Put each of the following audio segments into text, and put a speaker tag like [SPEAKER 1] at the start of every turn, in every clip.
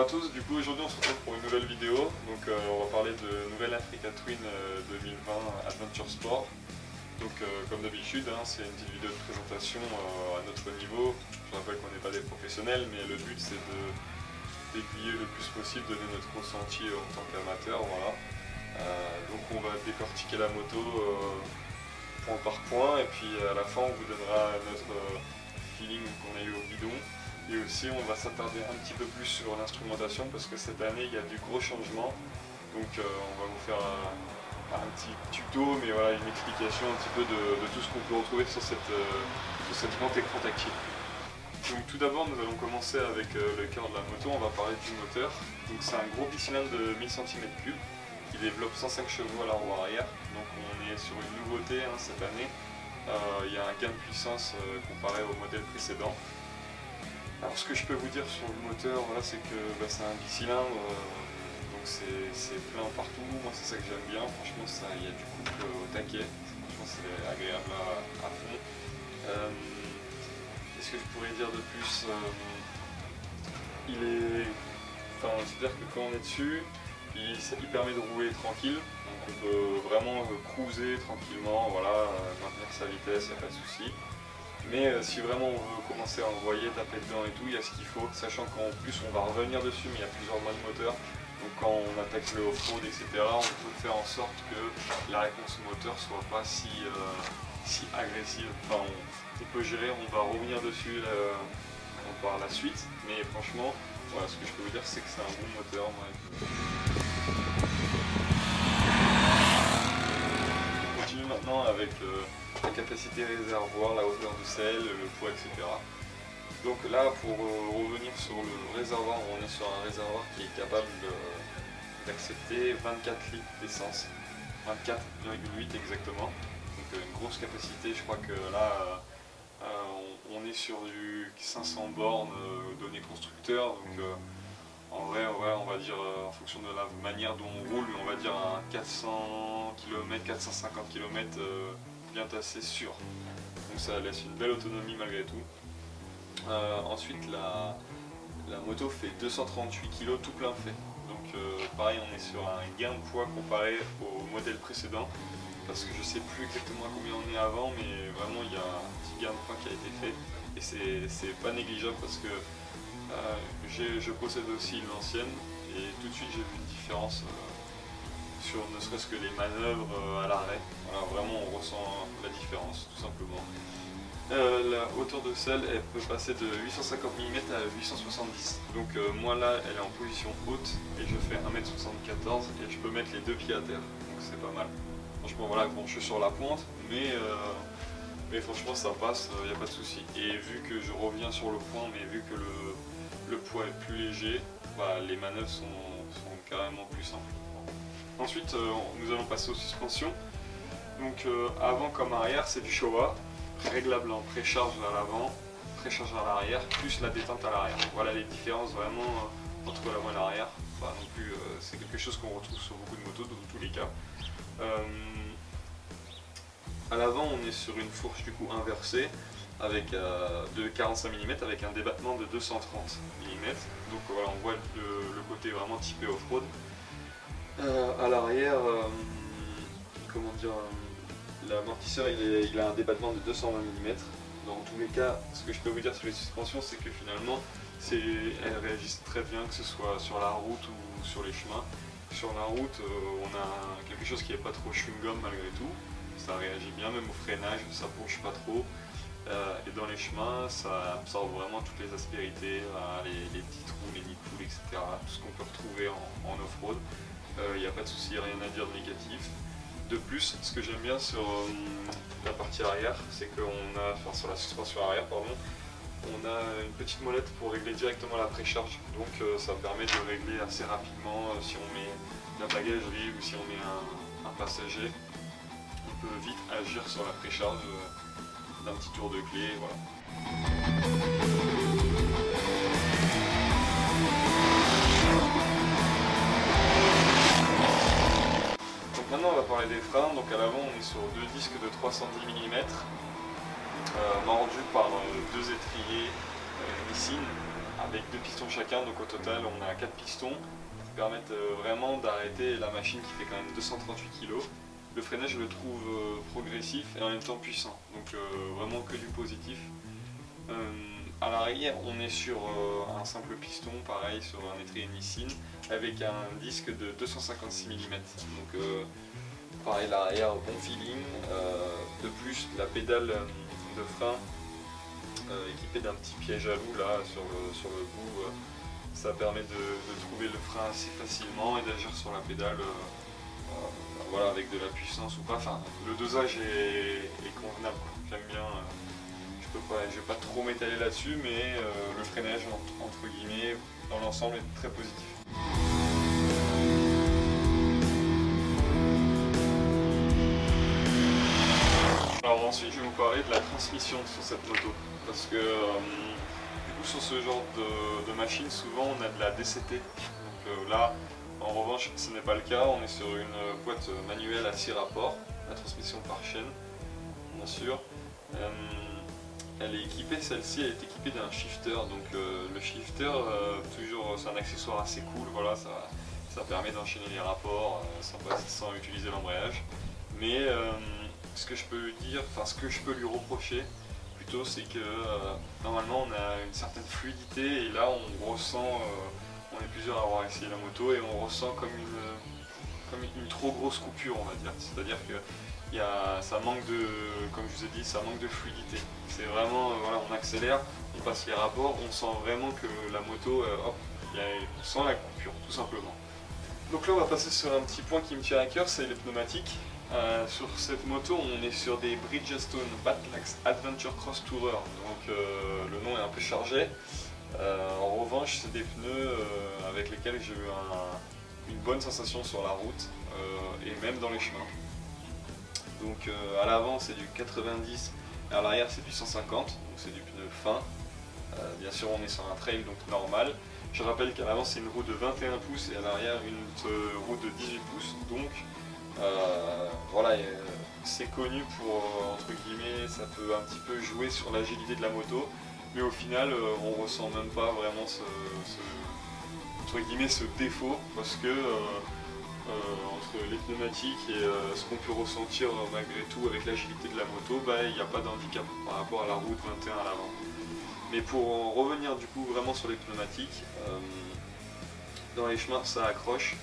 [SPEAKER 1] à tous, du coup aujourd'hui on se retrouve pour une nouvelle vidéo. Donc on va parler de nouvelle Africa Twin 2020 Adventure Sport. Donc comme d'habitude, hein, c'est une petite vidéo de présentation à notre niveau. Je rappelle qu'on n'est pas des professionnels, mais le but c'est d'aiguiller le plus possible, donner notre ressenti en tant qu'amateur. Voilà. Donc on va décortiquer la moto point par point, et puis à la fin on vous donnera notre feeling qu'on a eu au guidon. Et aussi on va s'attarder un petit peu plus sur l'instrumentation parce que cette année il y a du gros changement. Donc on va vous faire un petit tuto, mais voilà, une explication un petit peu de tout ce qu'on peut retrouver sur cette grand écran tactile. Donc tout d'abord nous allons commencer avec le cœur de la moto, on va parler du moteur. Donc c'est un gros bicylindre de 1000 cm3 qui développe 105 chevaux à la roue arrière. Donc on est sur une nouveauté cette année. Il y a un gain de puissance comparé au modèle précédent. Alors ce que je peux vous dire sur le moteur, voilà, c'est que c'est un bicylindre, donc c'est plein partout. Moi c'est ça que j'aime bien, franchement il y a du couple au taquet, franchement c'est agréable à fond. Qu'est-ce que je pourrais dire de plus? C'est-à-dire que quand on est dessus, il permet de rouler tranquille, donc on peut vraiment cruiser tranquillement, voilà, maintenir sa vitesse, il n'y a pas de souci. Mais si vraiment on veut commencer à envoyer, taper dedans et tout, il y a ce qu'il faut, sachant qu'en plus on va revenir dessus, mais il y a plusieurs modes moteur. Donc quand on attaque le off-road, etc., on peut faire en sorte que la réponse moteur soit pas si agressive. Enfin, on peut gérer, on va revenir dessus par la suite. Mais franchement, voilà, ce que je peux vous dire, c'est que c'est un bon moteur. On continue maintenant avec la capacité réservoir, la hauteur de selle, le poids, etc. Donc là, pour revenir sur le réservoir, on est sur un réservoir qui est capable d'accepter 24 litres d'essence, 24,8 exactement. Donc une grosse capacité, je crois que là, on est sur du 500 bornes données constructeurs. Donc en vrai, on va dire, en fonction de la manière dont on roule, on va dire un 400 km, 450 km bien tassé sûr. Donc ça laisse une belle autonomie malgré tout. Ensuite la moto fait 238 kg tout plein fait. Donc pareil, on est sur un gain de poids comparé au modèle précédent. Parce que je sais plus exactement à combien on est avant, mais vraiment il y a un petit gain de poids qui a été fait. Et c'est pas négligeable parce que je possède aussi l'ancienne et tout de suite j'ai vu une différence sur ne serait-ce que les manœuvres à l'arrêt. Voilà, vraiment on ressent la différence tout simplement. La hauteur de selle, elle peut passer de 850 mm à 870. Donc moi là elle est en position haute et je fais 1m74 et je peux mettre les deux pieds à terre. Donc c'est pas mal. Franchement voilà, bon, je suis sur la pointe, mais franchement ça passe, il n'y a pas de souci. Et vu que je reviens sur le point, mais vu que le poids est plus léger, les manœuvres sont carrément plus simples. Ensuite nous allons passer aux suspensions. Donc avant comme arrière c'est du Showa, réglable en précharge à l'avant, précharge à l'arrière, plus la détente à l'arrière. Voilà les différences vraiment entre l'avant et l'arrière. Non plus, c'est quelque chose qu'on retrouve sur beaucoup de motos dans tous les cas. À l'avant on est sur une fourche du coup inversée avec de 45 mm avec un débattement de 230 mm. Donc voilà, on voit le côté vraiment typé off-road. À l'arrière, comment dire, l'amortisseur il a un débattement de 220 mm. Dans tous les cas, ce que je peux vous dire sur les suspensions, c'est que finalement elles réagissent très bien, que ce soit sur la route ou sur les chemins. Sur la route, on a quelque chose qui n'est pas trop chewing-gum malgré tout. Ça réagit bien, même au freinage, ça bouge pas trop. Et dans les chemins, ça absorbe vraiment toutes les aspérités, les petits trous, les nids-poules, etc. Tout ce qu'on peut retrouver en off-road. Il n'y a pas de souci, rien à dire de négatif. De plus, ce que j'aime bien sur la partie arrière, c'est sur la suspension arrière, pardon, on a une petite molette pour régler directement la précharge. Donc ça permet de régler assez rapidement si on met la bagagerie ou si on met un passager. On peut vite agir sur la précharge d'un petit tour de clé, voilà. Donc maintenant on va parler des freins. Donc à l'avant on est sur deux disques de 310 mm mordus par deux étriers Nissin avec 2 pistons chacun, donc au total on a 4 pistons qui permettent vraiment d'arrêter la machine qui fait quand même 238 kg. Le freinage je le trouve progressif et en même temps puissant, donc vraiment que du positif. À l'arrière on est sur un simple piston, pareil sur un étrier Nissin, avec un disque de 256 mm. Donc pareil l'arrière, bon feeling. De plus la pédale de frein équipée d'un petit piège à loup là sur le bout, ça permet de trouver le frein assez facilement et d'agir sur la pédale voilà, avec de la puissance ou pas. Enfin, le dosage est convenable, j'aime bien. Je vais pas trop m'étaler là-dessus, mais le freinage entre guillemets dans l'ensemble est très positif. Alors ensuite je vais vous parler de la transmission sur cette moto, parce que du coup sur ce genre de machine souvent on a de la DCT, donc là en revanche ce n'est pas le cas, on est sur une boîte manuelle à 6 rapports, la transmission par chaîne bien sûr. Elle est équipée, celle-ci elle est équipée d'un shifter, donc le shifter toujours c'est un accessoire assez cool, voilà, ça permet d'enchaîner les rapports sans utiliser l'embrayage. Mais ce que je peux dire, enfin ce que je peux lui reprocher plutôt, c'est que normalement on a une certaine fluidité et là on ressent, on est plusieurs à avoir essayé la moto et on ressent comme une trop grosse coupure, on va dire. C'est-à-dire que ça manque de, comme je vous ai dit, ça manque de fluidité. C'est vraiment, voilà, on accélère, on passe les rapports, on sent vraiment que la moto, hop, on sent la coupure, tout simplement. Donc là on va passer sur un petit point qui me tient à cœur, c'est les pneumatiques. Sur cette moto on est sur des Bridgestone Batlax Adventure Cross Tourer, donc le nom est un peu chargé. En revanche c'est des pneus avec lesquels j'ai eu une bonne sensation sur la route et même dans les chemins. Donc à l'avant c'est du 90 et à l'arrière c'est du 150, donc c'est du pneu fin. Bien sûr on est sur un trail donc normal. Je rappelle qu'à l'avant c'est une roue de 21 pouces et à l'arrière une roue de 18 pouces, donc voilà, c'est connu pour, entre guillemets, ça peut un petit peu jouer sur l'agilité de la moto, mais au final on ressent même pas vraiment entre guillemets, ce défaut, parce que entre les pneumatiques et ce qu'on peut ressentir malgré tout avec l'agilité de la moto, bah, il n'y a pas d'handicap par rapport à la route 21 à l'avant. Mais pour en revenir du coup vraiment sur les pneumatiques, dans les chemins ça accroche.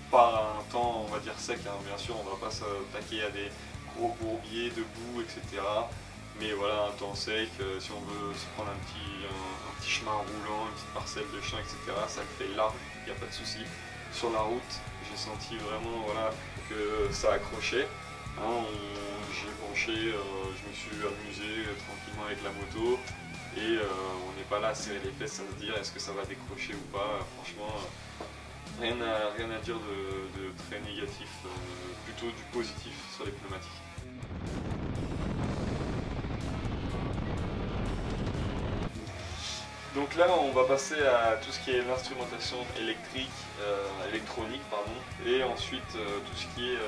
[SPEAKER 1] Pas un temps on va dire sec, hein. Bien sûr on va pas s'attaquer à des gros bourbiers de boue, etc. Mais voilà, un temps sec, si on veut se prendre un petit chemin roulant, une petite parcelle de champ, etc. ça le fait large, il n'y a pas de souci. Sur la route j'ai senti vraiment voilà, que ça accrochait, hein. J'ai branché, je me suis amusé tranquillement avec la moto et on n'est pas là à serrer les fesses à se dire est-ce que ça va décrocher ou pas. Franchement rien à dire de très négatif, plutôt du positif sur les pneumatiques. Donc là on va passer à tout ce qui est l'instrumentation électronique et ensuite tout ce qui est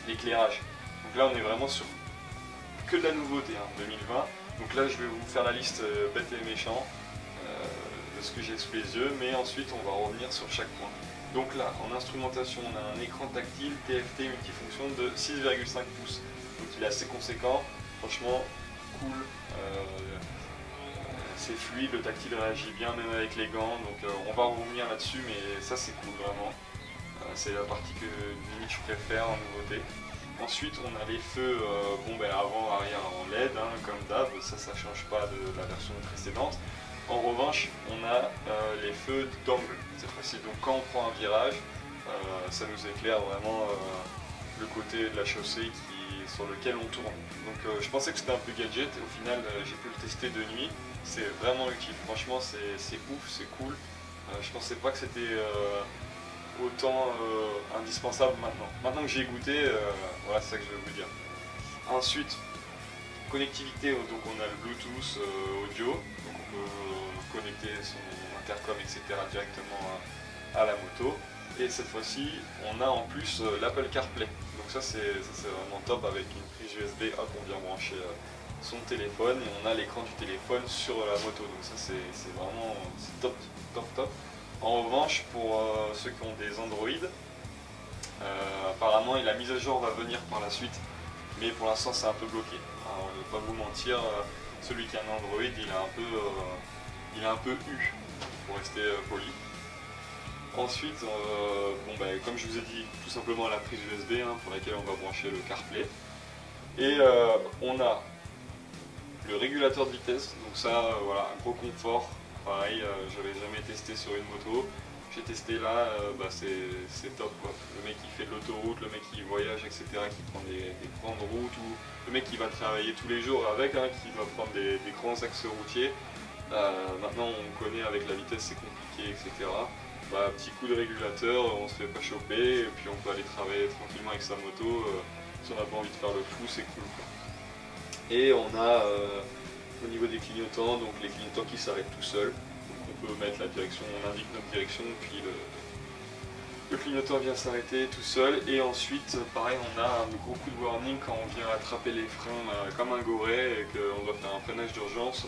[SPEAKER 1] l'éclairage. Donc là on est vraiment sur que de la nouveauté, hein, 2020. Donc là je vais vous faire la liste bête et méchant de ce que j'ai sous les yeux, mais ensuite on va revenir sur chaque point. Donc là en instrumentation on a un écran tactile TFT multifonction de 6,5 pouces. Donc il est assez conséquent, franchement cool. C'est fluide, le tactile réagit bien même avec les gants, donc on va revenir là-dessus, mais ça c'est cool vraiment. C'est la partie que limite je préfère en nouveauté. Ensuite on a les feux avant, arrière en LED, hein, comme d'hab, ça change pas de la version précédente. En revanche on a les feux d'angle cette fois-ci, donc quand on prend un virage, ça nous éclaire vraiment le côté de la chaussée sur lequel on tourne. Donc je pensais que c'était un peu gadget et au final j'ai pu le tester de nuit. C'est vraiment utile, franchement c'est ouf, c'est cool. Je pensais pas que c'était autant indispensable maintenant. Maintenant que j'ai goûté, voilà, c'est ça que je vais vous dire. Ensuite, connectivité, donc on a le Bluetooth audio, donc on peut connecter son intercom, etc. directement à la moto. Et cette fois-ci, on a en plus l'Apple CarPlay. Donc ça c'est vraiment top avec une prise USB, hop, on vient brancher son téléphone et on a l'écran du téléphone sur la moto. Donc ça c'est vraiment top, top, top. En revanche, pour ceux qui ont des Android, apparemment la mise à jour va venir par la suite, mais pour l'instant c'est un peu bloqué. Alors, je ne vais pas vous mentir, celui qui a un Android il a un peu eu, pour rester poli. Ensuite, comme je vous ai dit, tout simplement la prise USB pour laquelle on va brancher le CarPlay. Et on a le régulateur de vitesse, donc ça, voilà, un gros confort. Pareil, j'avais jamais testé sur une moto. J'ai testé là, c'est top quoi. Le mec qui fait de l'autoroute, le mec qui voyage, etc., qui prend des grandes routes, ou le mec qui va travailler tous les jours avec, qui va prendre des grands axes routiers. Maintenant on connaît avec la vitesse c'est compliqué, etc. Petit coup de régulateur, on se fait pas choper et puis on peut aller travailler tranquillement avec sa moto. Si on n'a pas envie de faire le fou, c'est cool quoi. Et on a au niveau des clignotants, donc les clignotants qui s'arrêtent tout seuls. Donc on peut mettre la direction, on indique notre direction, puis le clignotant vient s'arrêter tout seul. Et ensuite, pareil, on a un gros coup de warning quand on vient attraper les freins comme un goret et qu'on doit faire un freinage d'urgence.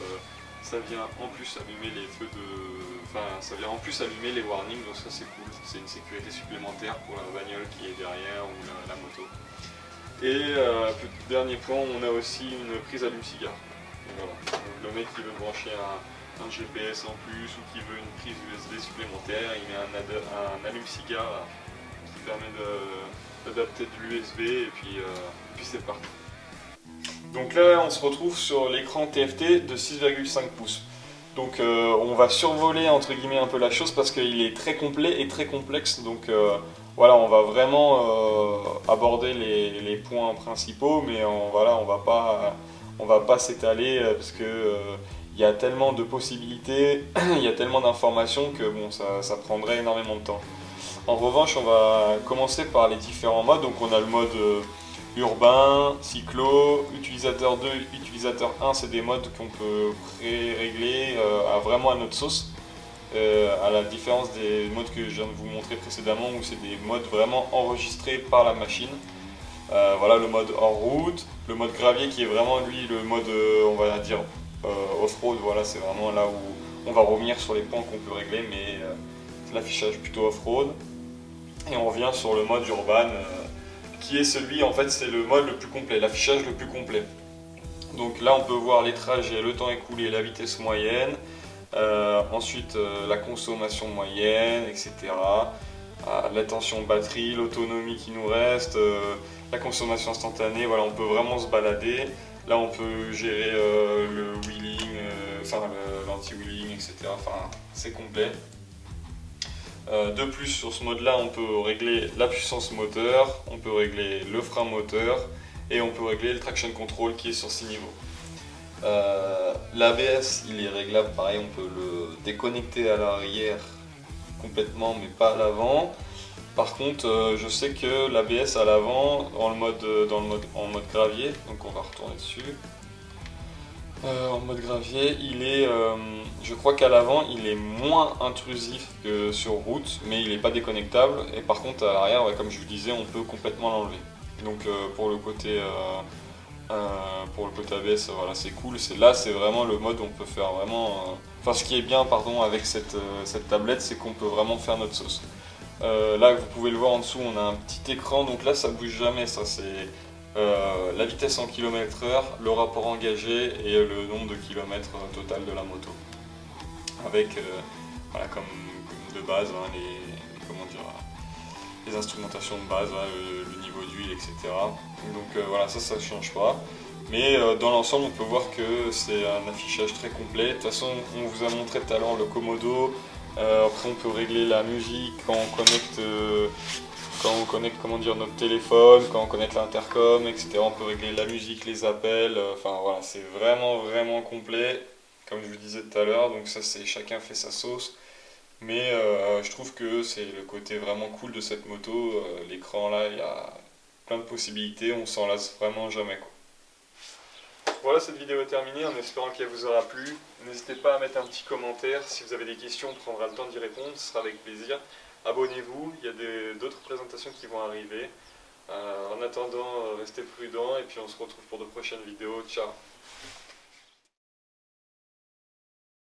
[SPEAKER 1] Ça vient en plus allumer les feux de... ça vient en plus allumer les warnings, donc ça c'est cool. C'est une sécurité supplémentaire pour la bagnole qui est derrière ou la moto. Et dernier point, on a aussi une prise allume-cigare. Voilà. Le mec qui veut brancher un GPS en plus ou qui veut une prise USB supplémentaire, il met un allume-cigare qui permet d'adapter de l'USB et puis c'est parti. Donc là on se retrouve sur l'écran TFT de 6,5 pouces. Donc on va survoler entre guillemets un peu la chose parce qu'il est très complet et très complexe. Donc voilà, on va vraiment aborder les points principaux, mais on va pas s'étaler parce que il y a tellement de possibilités, il y a tellement d'informations que bon, ça prendrait énormément de temps. En revanche, on va commencer par les différents modes. Donc on a le mode urbain, cyclo, utilisateur 2, utilisateur 1, c'est des modes qu'on peut régler vraiment à notre sauce. À la différence des modes que je viens de vous montrer précédemment où c'est des modes vraiment enregistrés par la machine. Voilà le mode hors route, le mode gravier qui est vraiment lui le mode on va dire off-road, voilà c'est vraiment là où on va revenir sur les points qu'on peut régler, mais c'est l'affichage plutôt off-road. Et on revient sur le mode urbain qui est celui, en fait c'est le mode le plus complet, l'affichage le plus complet. Donc là on peut voir les trajets, le temps écoulé, la vitesse moyenne, ensuite la consommation moyenne, etc. La tension batterie, l'autonomie qui nous reste, la consommation instantanée, voilà on peut vraiment se balader. Là on peut gérer le wheeling, l'anti-wheeling, etc. Enfin c'est complet. De plus sur ce mode là on peut régler la puissance moteur, on peut régler le frein moteur et on peut régler le traction control qui est sur 6 niveaux. L'ABS il est réglable pareil, on peut le déconnecter à l'arrière complètement mais pas à l'avant. Par contre je sais que l'ABS à l'avant en mode gravier, donc on va retourner dessus. En mode gravier, je crois qu'à l'avant il est moins intrusif que sur route, mais il n'est pas déconnectable. Et par contre à l'arrière, comme je vous disais, on peut complètement l'enlever. Donc pour le côté ABS, voilà, c'est cool. Là c'est vraiment le mode où on peut faire vraiment... ce qui est bien pardon, avec cette tablette, c'est qu'on peut vraiment faire notre sauce. Là vous pouvez le voir en dessous, on a un petit écran, donc là ça bouge jamais, ça c'est... la vitesse en km/h, le rapport engagé et le nombre de kilomètres total de la moto. Avec, voilà, comme de base, les instrumentations de base, le niveau d'huile, etc. Donc voilà, ça ne change pas. Mais dans l'ensemble, on peut voir que c'est un affichage très complet. De toute façon, on vous a montré tout à l'heure le Komodo. Après, on peut régler la musique quand on connecte... notre téléphone, quand on connecte l'intercom, etc. On peut régler la musique, les appels, enfin voilà, c'est vraiment complet, comme je vous disais tout à l'heure, donc ça c'est chacun fait sa sauce. Mais je trouve que c'est le côté vraiment cool de cette moto, l'écran là, il y a plein de possibilités, on s'en lasse vraiment jamais quoi. Voilà, cette vidéo est terminée, en espérant qu'elle vous aura plu. N'hésitez pas à mettre un petit commentaire, si vous avez des questions, on prendra le temps d'y répondre, ce sera avec plaisir. Abonnez-vous, il y a d'autres présentations qui vont arriver. En attendant, restez prudents et puis on se retrouve pour de prochaines vidéos. Ciao!